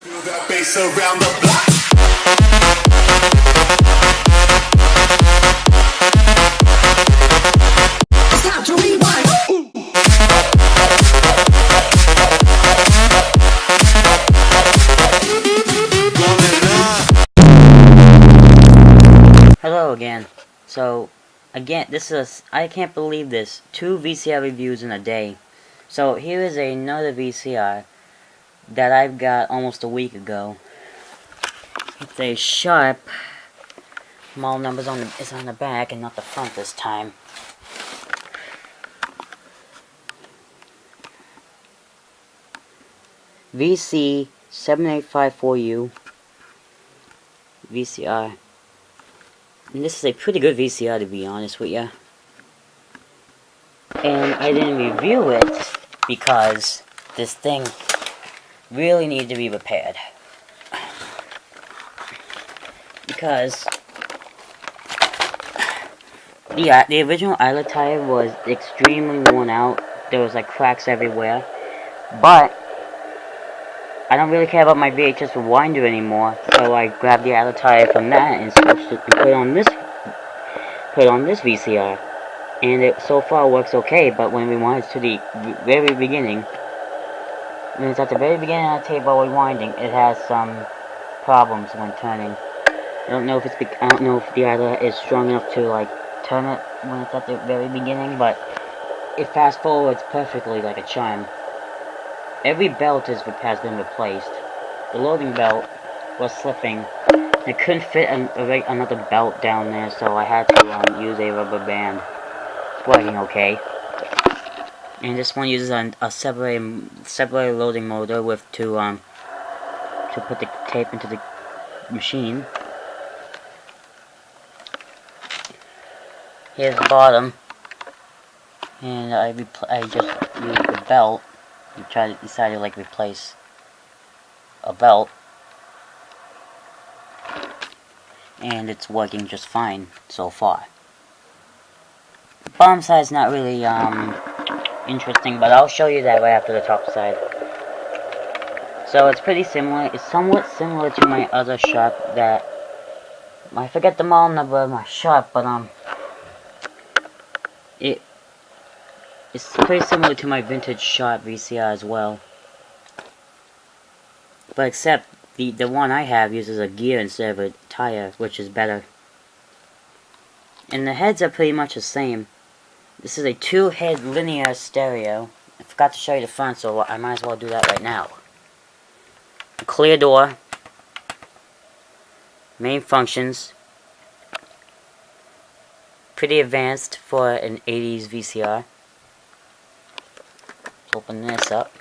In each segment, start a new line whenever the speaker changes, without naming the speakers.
Feel that bass around the block. It's time to rewind.
Hello again. So, again, I can't believe this, 2 VCR reviews in a day. So, here is another VCR that I've got almost a week ago. It's a Sharp, model numbers is on the back and not the front this time. VC-7854U VCR. And this is a pretty good VCR, to be honest with you. And I didn't review it because this thing really needed to be repaired. Because the original eyelet tire was extremely worn out. There was like cracks everywhere. But I don't really care about my VHS rewinder anymore, so I grabbed the eyelet tire from that and switched it and put it on this VCR. And it so far works okay, but when we wind it to the very beginning, when it's at the very beginning of the tape while rewinding, it has some problems when turning. I don't know if the eyelet is strong enough to like turn it when it's at the very beginning, but it fast forwards perfectly like a charm. Every belt has been replaced. The loading belt was slipping. I couldn't fit another belt down there, so I had to use a rubber band. It's working okay. And this one uses a separated loading motor to put the tape into the machine. Here's the bottom, and I just used the belt. Decided to like replace a belt, and it's working just fine so far. The bottom side's not really interesting, but I'll show you that right after the top side. So it's pretty similar. It's somewhat similar to my other Sharp that I forget the model number of my Sharp, but it's pretty similar to my vintage Sharp VCR as well. But except the one I have uses a gear instead of a tire, which is better. And the heads are pretty much the same. This is a 2-head linear stereo. I forgot to show you the front, so I might as well do that right now. A clear door. Main functions. Pretty advanced for an 80s VCR. Open this up.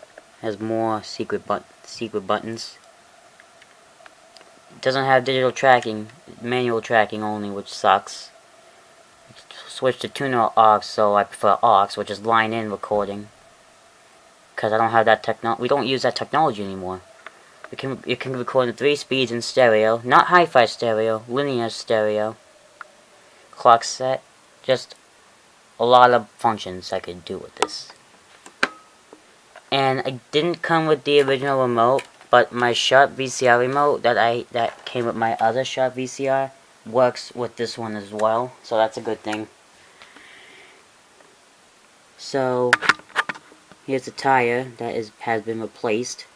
Has more secret buttons. It doesn't have digital tracking, manual tracking only, which sucks. Switch to tuner aux, so I prefer aux, which is line-in recording. Because I don't have that we don't use that technology anymore. It can record in 3 speeds in stereo, not hi-fi stereo, linear stereo. Clock set, just a lot of functions I could do with this. And it didn't come with the original remote, but my Sharp VCR remote that came with my other Sharp VCR works with this one as well, so that's a good thing. So here's the tire that has been replaced.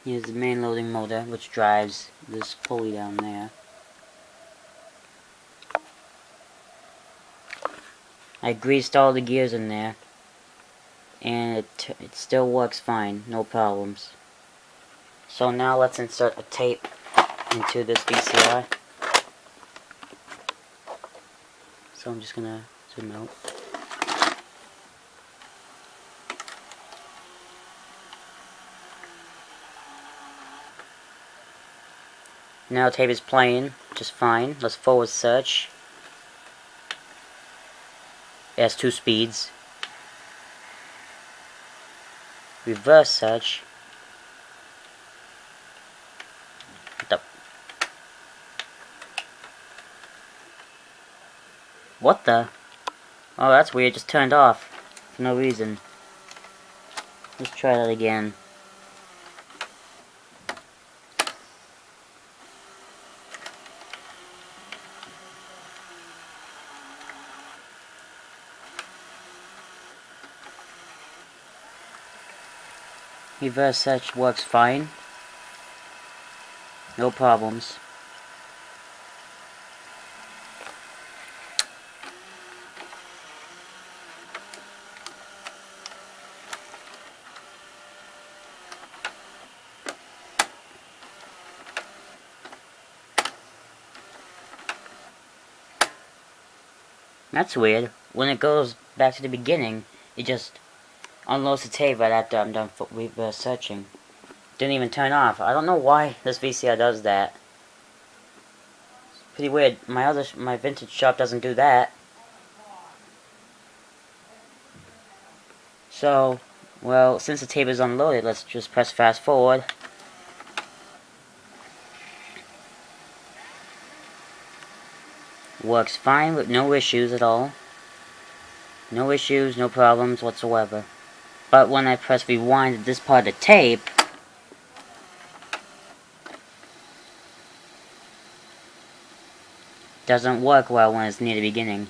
Here's the main loading motor, which drives this pulley down there. I greased all the gears in there, and it still works fine, no problems. So now let's insert a tape into this VCR. So I'm just gonna zoom out. Now the tape is playing just fine. Let's forward search. It has 2 speeds. Reverse search. What the? Oh, that's weird. Just turned off for no reason. Let's try that again. Reverse search works fine. No problems. That's weird. When it goes back to the beginning, it just unloads the tape right after I'm done reverse searching. Didn't even turn off. I don't know why this VCR does that. It's pretty weird. My vintage shop doesn't do that. So, well, since the tape is unloaded, let's just press fast forward. Works fine with no issues at all. No issues, no problems whatsoever. But when I press rewind at this part of the tape, doesn't work well when it's near the beginning.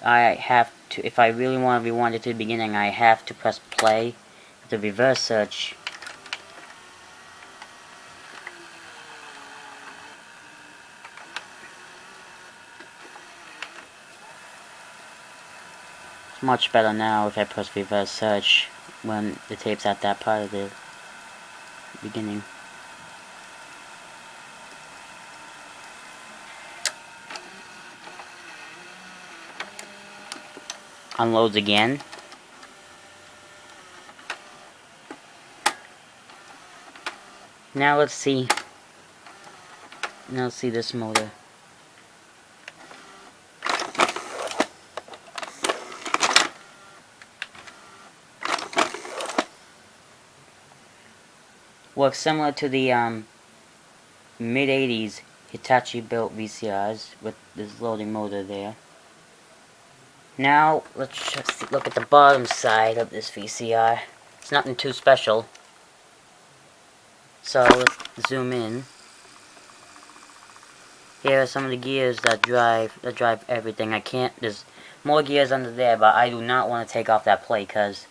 I have to, if I really want to rewind it to the beginning, I have to press play to reverse search. It's much better now if I press reverse search when the tape's at that part of the beginning. Unloads again. Now let's see. Now let's see this motor. Works similar to the mid-80s Hitachi built VCRs with this loading motor there. Now let's just look at the bottom side of this VCR. It's nothing too special. So let's zoom in. Here are some of the gears that drive everything. There's more gears under there, but I do not want to take off that plate because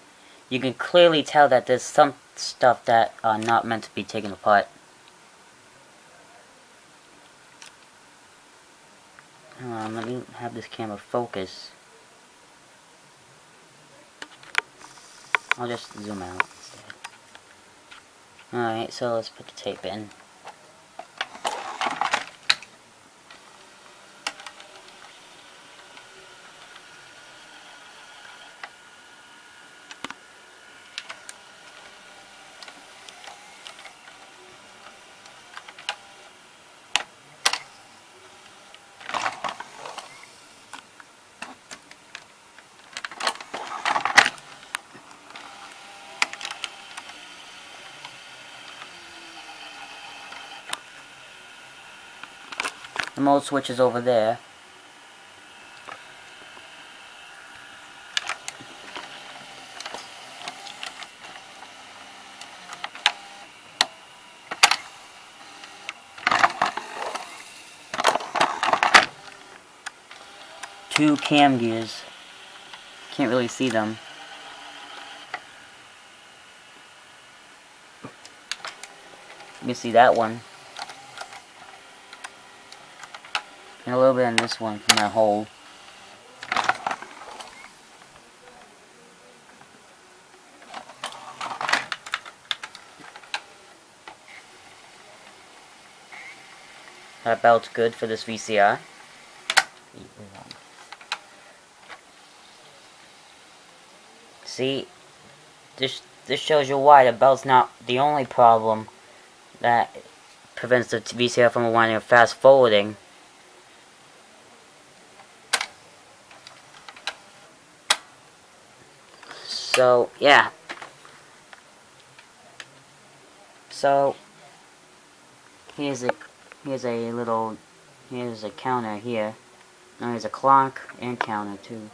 you can clearly tell that there's some stuff that are not meant to be taken apart. Hold on, let me have this camera focus. I'll just zoom out instead. Alright, so let's put the tape in. The mode switch is over there. Two cam gears. Can't really see them. You can see that one. And a little bit on this one from that hole. That belt's good for this VCR. See, this shows you why the belt's not the only problem that prevents the VCR from winding up fast forwarding. So, yeah. So, here's a counter here. Now here's a clock and counter too.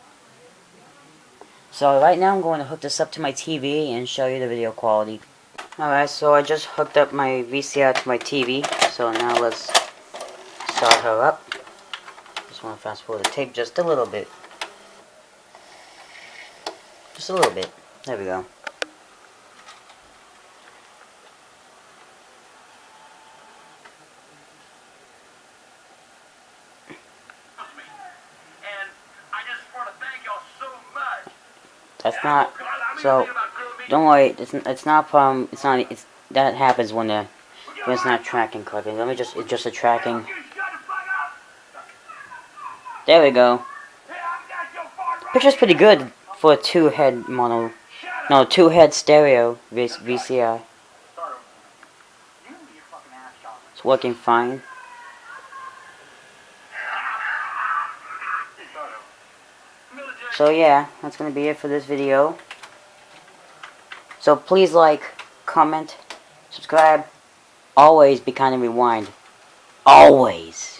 So right now I'm going to hook this up to my TV and show you the video quality. Alright, so I just hooked up my VCR to my TV. So now let's start her up. Just want to fast forward the tape just a little bit. Just a little bit. There we go. That's not, so, don't worry, it's not a problem, that happens when it's not tracking correctly. It's just a tracking. There we go. Picture's pretty good for a two-head stereo VCR. It's working fine. So yeah, that's gonna be it for this video. So please like, comment, subscribe. Always be kind and rewind. Always.